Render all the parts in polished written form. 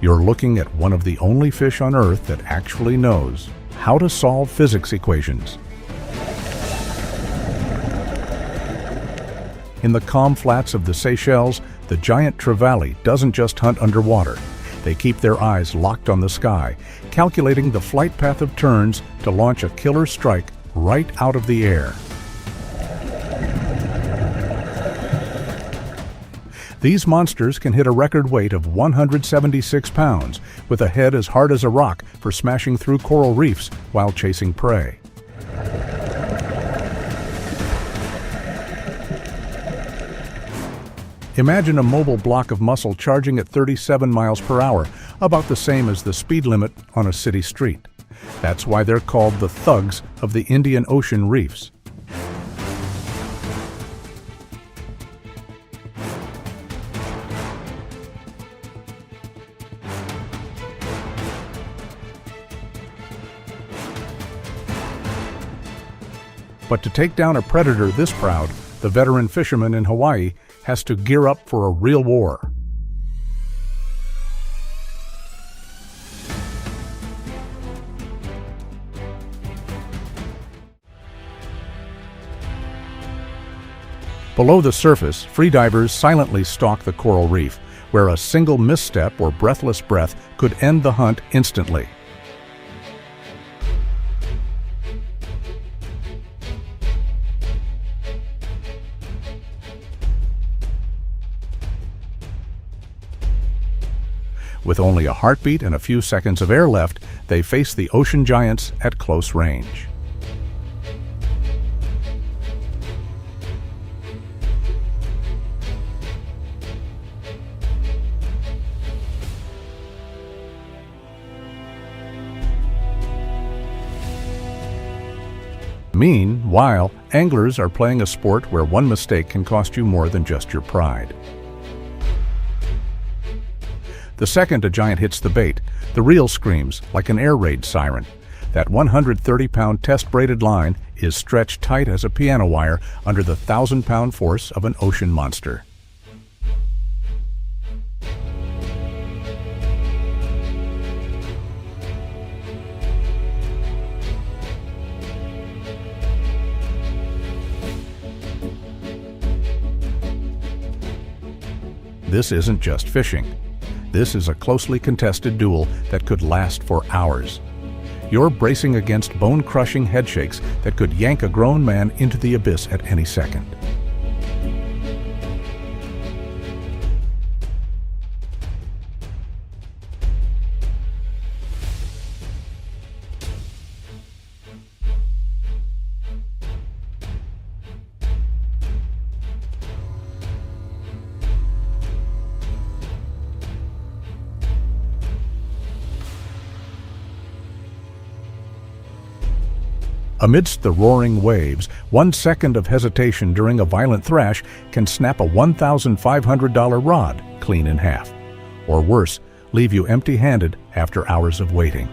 You're looking at one of the only fish on Earth that actually knows how to solve physics equations. In the calm flats of the Seychelles, the giant Trevally doesn't just hunt underwater. They keep their eyes locked on the sky, calculating the flight path of terns to launch a killer strike right out of the air. These monsters can hit a record weight of 176 pounds, with a head as hard as a rock for smashing through coral reefs while chasing prey. Imagine a mobile block of muscle charging at 37 miles per hour, about the same as the speed limit on a city street. That's why they're called the thugs of the Indian Ocean reefs. But to take down a predator this proud, the veteran fisherman in Hawaii has to gear up for a real war. Below the surface, freedivers silently stalk the coral reef, where a single misstep or breathless breath could end the hunt instantly. With only a heartbeat and a few seconds of air left, they face the ocean giants at close range. Meanwhile, anglers are playing a sport where one mistake can cost you more than just your pride. The second a giant hits the bait, the reel screams like an air raid siren. That 130-pound test-braided line is stretched tight as a piano wire under the 1,000-pound force of an ocean monster. This isn't just fishing. This is a closely contested duel that could last for hours. You're bracing against bone-crushing headshakes that could yank a grown man into the abyss at any second. Amidst the roaring waves, 1 second of hesitation during a violent thrash can snap a $1,500 rod clean in half. Or worse, leave you empty-handed after hours of waiting.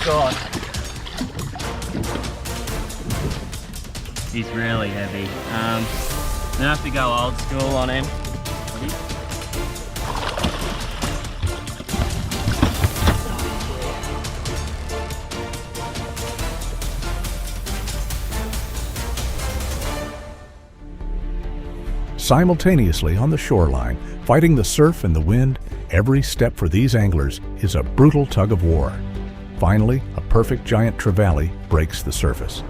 God. He's really heavy. I'm gonna have to go old school on him. Simultaneously on the shoreline, fighting the surf and the wind, every step for these anglers is a brutal tug of war. Finally, a perfect giant trevally breaks the surface.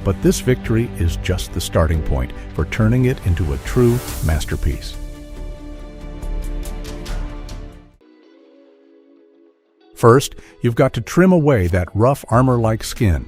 But this victory is just the starting point for turning it into a true masterpiece. First, you've got to trim away that rough armor-like skin.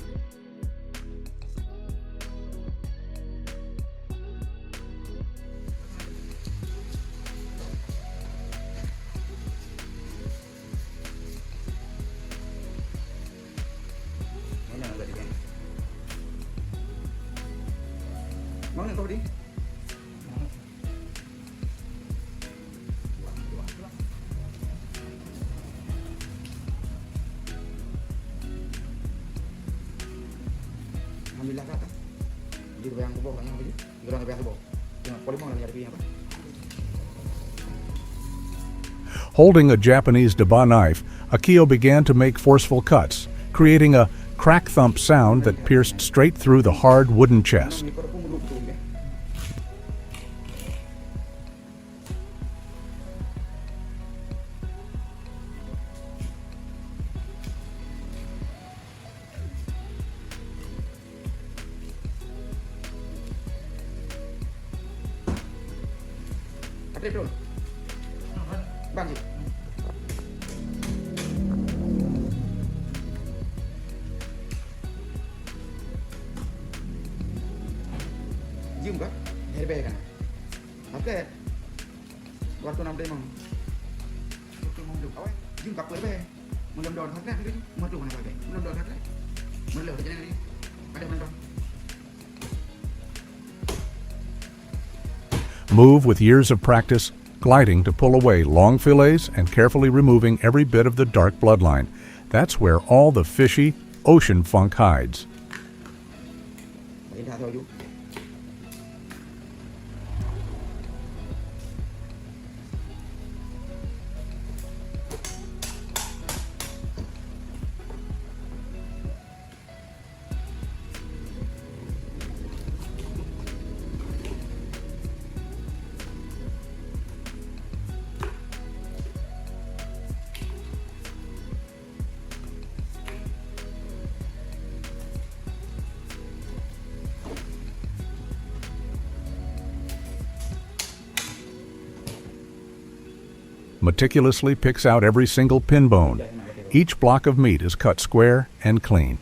Holding a Japanese daba knife, Akio began to make forceful cuts, creating a crack-thump sound that pierced straight through the hard wooden chest. Move with years of practice, gliding to pull away long fillets and carefully removing every bit of the dark bloodline. That's where all the fishy, ocean funk hides. Meticulously picks out every single pin bone. Each block of meat is cut square and clean.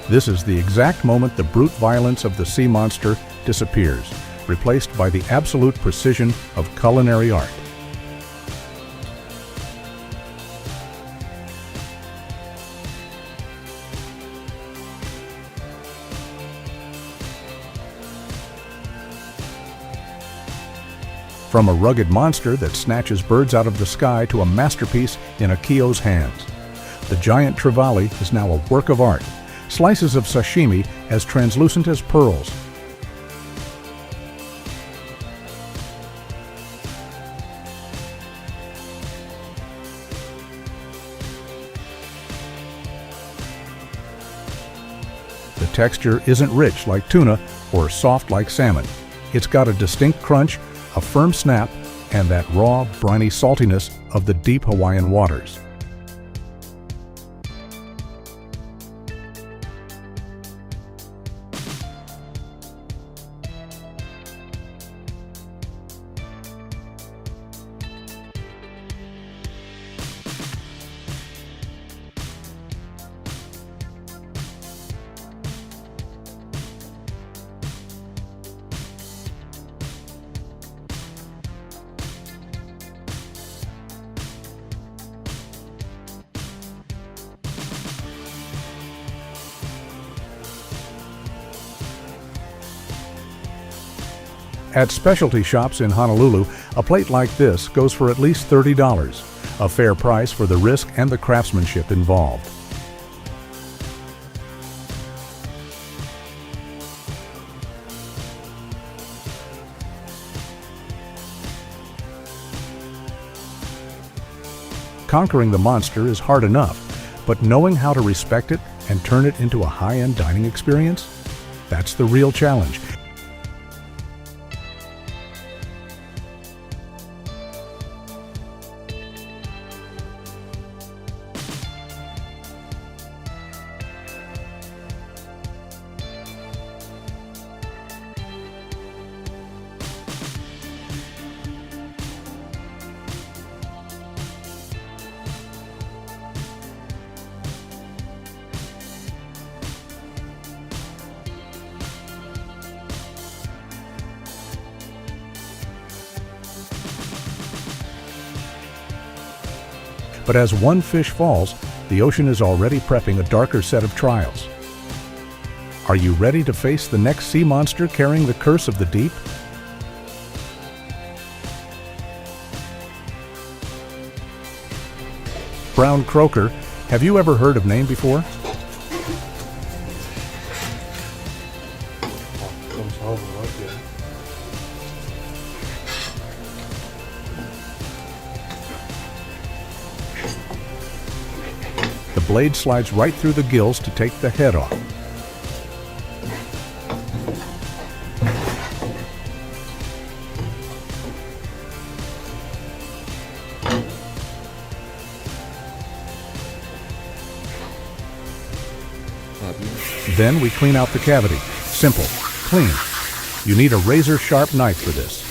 This is the exact moment the brute violence of the sea monster disappears, replaced by the absolute precision of culinary art. From a rugged monster that snatches birds out of the sky to a masterpiece in a Kyo's hands, the giant Trevally is now a work of art, slices of sashimi as translucent as pearls. The texture isn't rich like tuna or soft like salmon. It's got a distinct crunch, a firm snap, and that raw, briny saltiness of the deep Hawaiian waters. At specialty shops in Honolulu, a plate like this goes for at least $30, a fair price for the risk and the craftsmanship involved. Conquering the monster is hard enough, but knowing how to respect it and turn it into a high-end dining experience? That's the real challenge. But as one fish falls, the ocean is already prepping a darker set of trials. Are you ready to face the next sea monster carrying the curse of the deep? Brown croaker, have you ever heard of name before? The blade slides right through the gills to take the head off. Then we clean out the cavity. Simple, clean. You need a razor-sharp knife for this.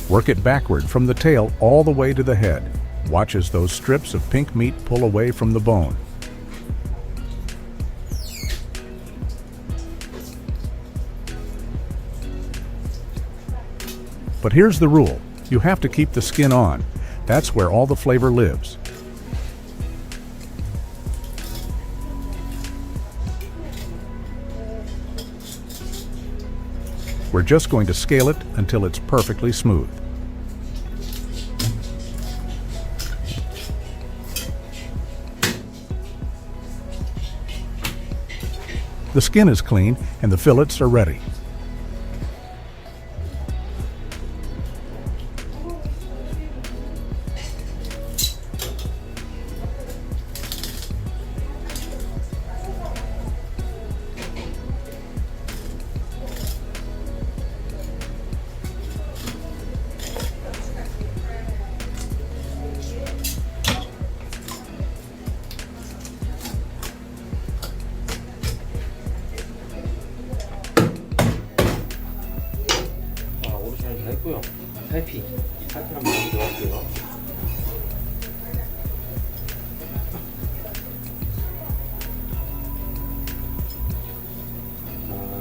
Work it backward from the tail all the way to the head. Watch as those strips of pink meat pull away from the bone. But here's the rule. You have to keep the skin on. That's where all the flavor lives. We're just going to scale it until it's perfectly smooth. The skin is clean and the fillets are ready. 탈피 한번 들어갈게요.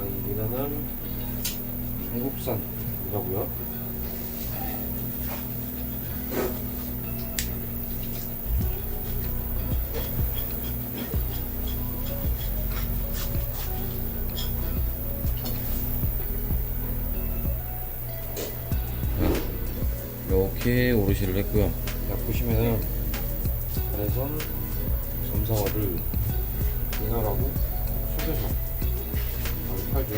이 미나는 중국산 미나고요. 이렇게 오롯이를 했고요. 보시면은 아래선 점사와를 미나라고 속여서 팔죠.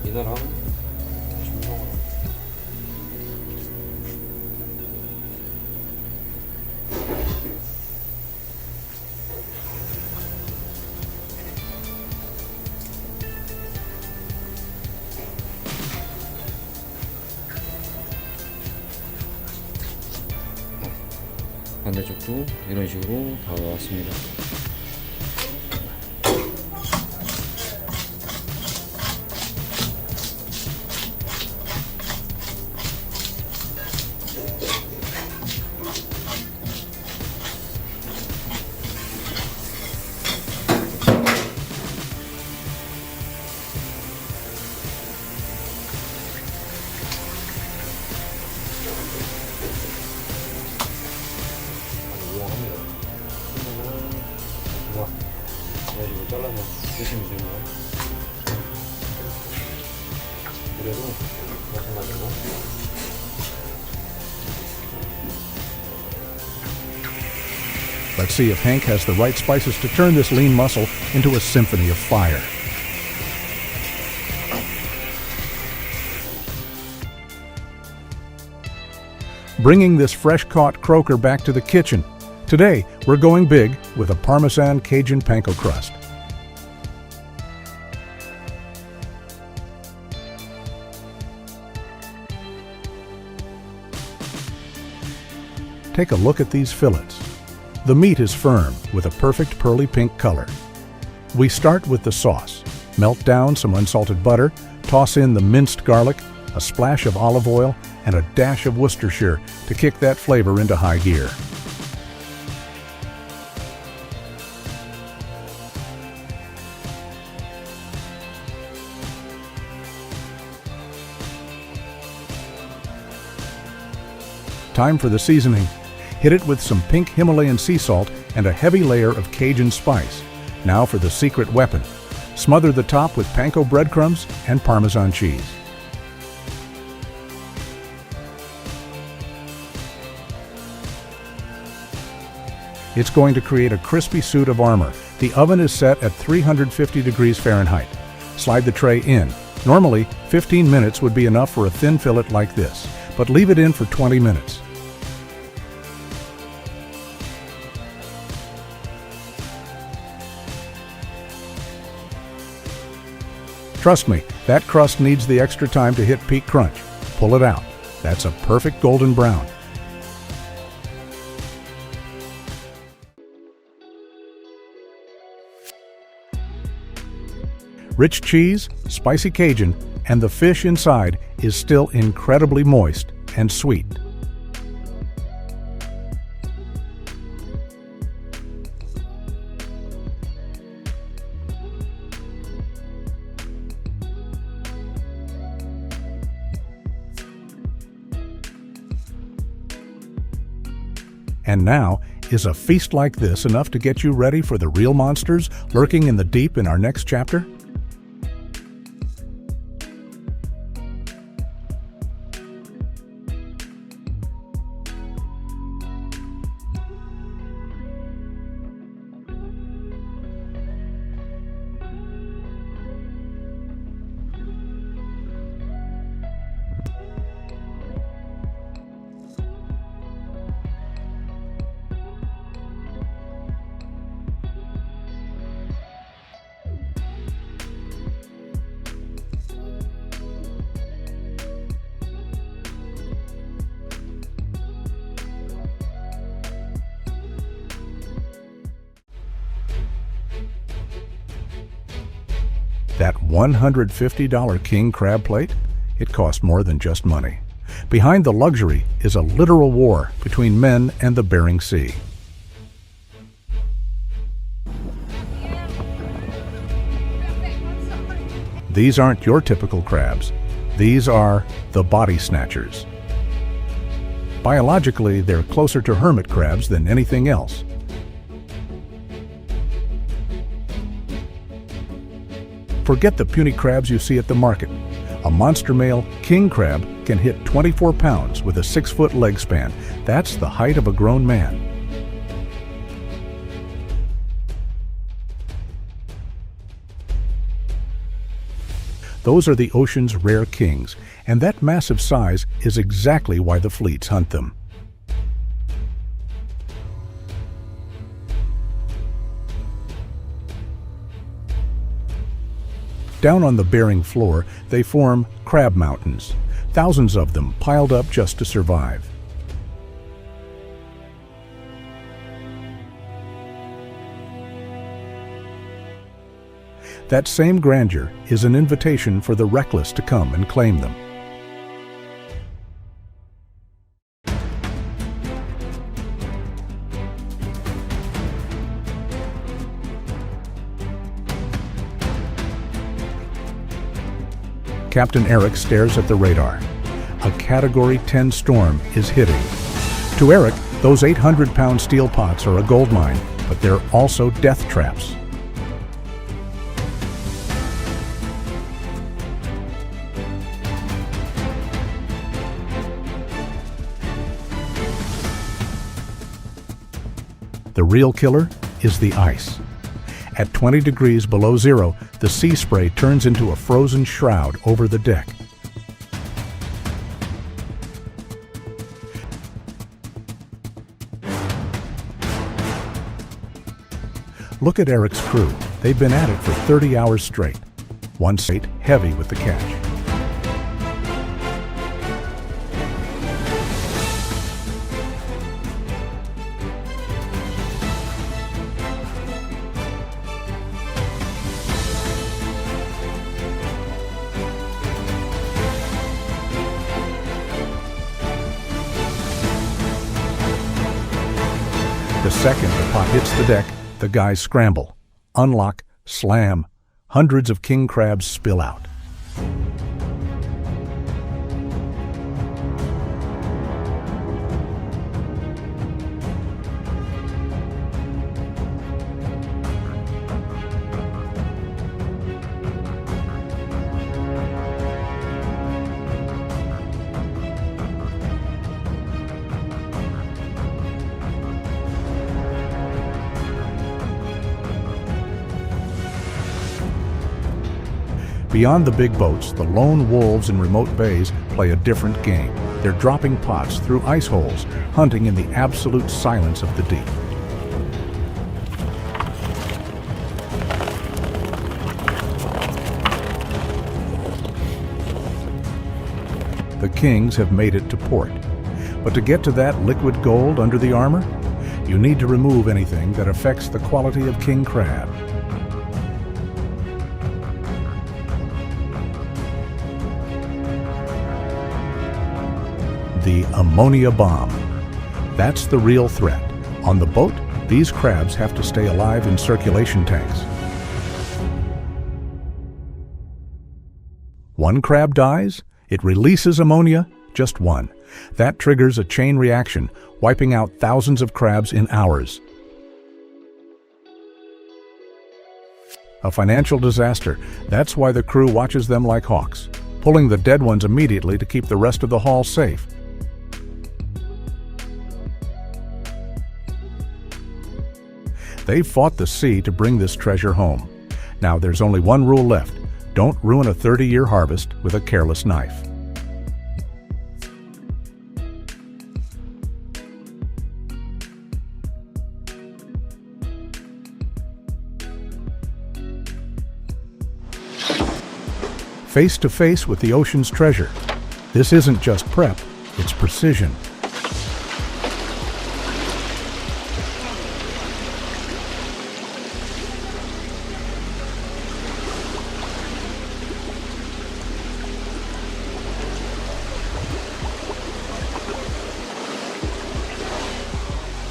미나랑 점사와 반대쪽도 이런 식으로 다 나왔습니다. 그래가지고 잘라서 드시면 됩니다. 그래도 마찬가지로 Let's see if Hank has the right spices to turn this lean muscle into a symphony of fire. Bringing this fresh-caught croaker back to the kitchen. Today, we're going big with a Parmesan Cajun panko crust. Take a look at these fillets. The meat is firm with a perfect pearly pink color. We start with the sauce. Melt down some unsalted butter, toss in the minced garlic, a splash of olive oil, and a dash of Worcestershire to kick that flavor into high gear. Time for the seasoning. Hit it with some pink Himalayan sea salt and a heavy layer of Cajun spice. Now for the secret weapon. Smother the top with panko breadcrumbs and Parmesan cheese. It's going to create a crispy suit of armor. The oven is set at 350 degrees Fahrenheit. Slide the tray in. Normally, 15 minutes would be enough for a thin fillet like this, but leave it in for 20 minutes. Trust me, that crust needs the extra time to hit peak crunch. Pull it out. That's a perfect golden brown. Rich cheese, spicy Cajun, and the fish inside is still incredibly moist and sweet. And now, is a feast like this enough to get you ready for the real monsters lurking in the deep in our next chapter? That $150 king crab plate? It cost more than just money. Behind the luxury is a literal war between men and the Bering Sea. These aren't your typical crabs. These are the body snatchers. Biologically, they're closer to hermit crabs than anything else. Forget the puny crabs you see at the market. A monster male king crab can hit 24 pounds with a 6-foot leg span. That's the height of a grown man. Those are the ocean's rare kings, and that massive size is exactly why the fleets hunt them. Down on the Bering floor, they form crab mountains, thousands of them piled up just to survive. That same grandeur is an invitation for the reckless to come and claim them. Captain Eric stares at the radar. A Category 10 storm is hitting. To Eric, those 800-pound steel pots are a gold mine, but they're also death traps. The real killer is the ice. At 20 degrees below zero, the sea spray turns into a frozen shroud over the deck. Look at Eric's crew. They've been at it for 30 hours straight. One state heavy with the catch. The second the pot hits the deck, the guys scramble, unlock, slam. Hundreds of king crabs spill out. Beyond the big boats, the lone wolves in remote bays play a different game. They're dropping pots through ice holes, hunting in the absolute silence of the deep. The kings have made it to port. But to get to that liquid gold under the armor, you need to remove anything that affects the quality of king crab. The ammonia bomb. That's the real threat. On the boat, these crabs have to stay alive in circulation tanks. One crab dies, it releases ammonia, just one. That triggers a chain reaction, wiping out thousands of crabs in hours. A financial disaster. That's why the crew watches them like hawks, pulling the dead ones immediately to keep the rest of the haul safe. They've fought the sea to bring this treasure home. Now there's only one rule left. Don't ruin a 30-year harvest with a careless knife. Face to face with the ocean's treasure. This isn't just prep, it's precision.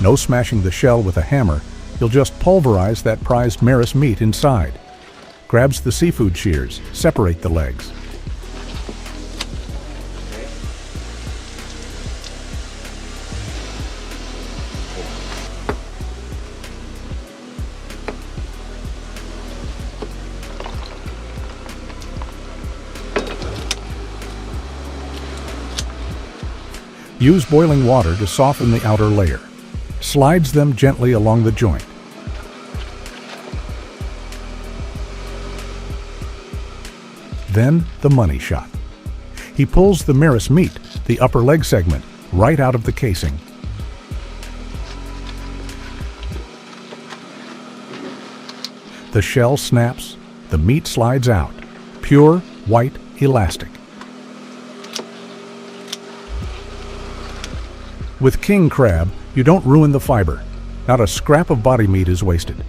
No smashing the shell with a hammer, you'll just pulverize that prized Maris meat inside. Grabs the seafood shears, separate the legs. Use boiling water to soften the outer layer. Slides them gently along the joint. Then the money shot. He pulls the Maris meat, the upper leg segment, right out of the casing. The shell snaps, the meat slides out, pure, white, elastic. With king crab, you don't ruin the fiber. Not a scrap of body meat is wasted.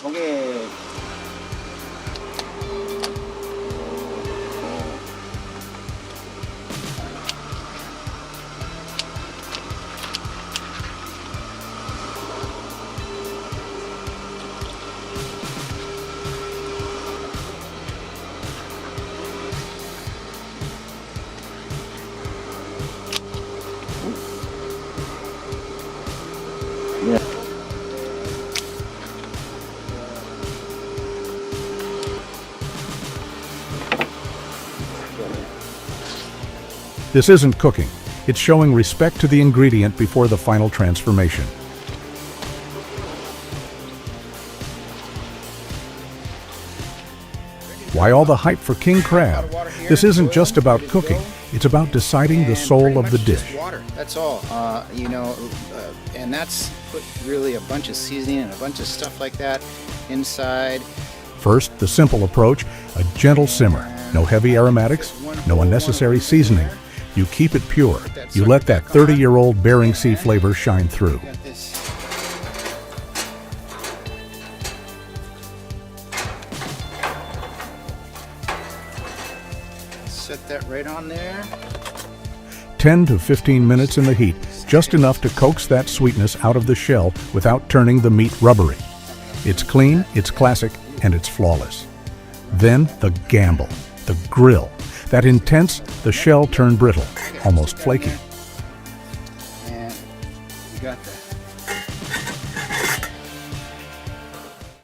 저게 This isn't cooking. It's showing respect to the ingredient before the final transformation. Why all the hype for king crab? This isn't just about cooking. It's about deciding the soul of the dish. Water. That's all. And that's put really a bunch of seasoning and a bunch of stuff like that inside. First, the simple approach, a gentle simmer. No heavy aromatics, no unnecessary seasoning. You keep it pure. You let that 30-year-old Bering Sea flavor shine through. Set that right on there. 10 to 15 minutes in the heat, just enough to coax that sweetness out of the shell without turning the meat rubbery. It's clean, it's classic, and it's flawless. Then the gamble, the grill. That intense, the shell turned brittle, almost flaky.